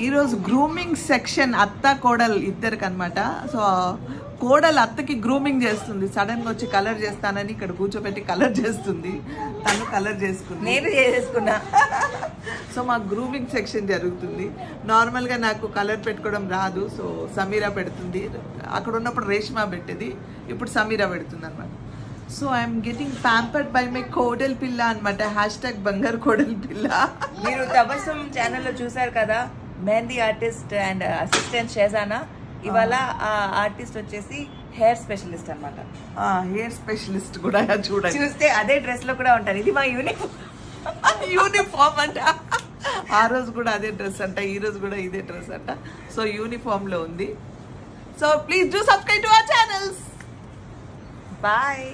ఈరోజు grooming section అత్త కోడలు ఇద్దరికి అనమాట. సో కోడలు అత్తకి గ్రూమింగ్ చేస్తుంది. సడన్ గా వచ్చి కలర్ చేస్తానని ఇక్కడ కూర్చోబెట్టి కలర్ చేస్తుంది. తను కలర్ చేసుకుంది, నేను చేసుకున్నా. సో మా గ్రూమింగ్ సెక్షన్ జరుగుతుంది. నార్మల్ గా నాకు కలర్ పెట్టుకోవడం రాదు. సో సమీరా పెడుతుంది. అక్కడ ఉన్నప్పుడు రేష్మా పెట్టేది, ఇప్పుడు సమీరా పెడుతుంది అనమాట. So I'm getting pampered by my కోడల్ పిల్ల అనమాట. హ్యాష్టాగ్ బంగారు కోడల్ పిల్ల. మీరు తబస్సం ఛానల్లో చూసారు కదా, మెహందీ ఆర్టిస్ట్ అండ్ అసిస్టెంట్ షేజానా. ఇవాళ ఆ ఆర్టిస్ట్ వచ్చేసి హెయిర్ స్పెషలిస్ట్ అనమాట. హెయిర్ స్పెషలిస్ట్ కూడా చూడండి, చూస్తే అదే డ్రెస్ లో కూడా ఉంటారు. ఇది మా యూనిఫామ్ అంట. ఆ రోజు కూడా అదే డ్రెస్ అంట, ఈ రోజు కూడా ఇదే డ్రెస్ అంట. సో యూనిఫామ్ లో ఉంది. So please do subscribe to our channels. Bye.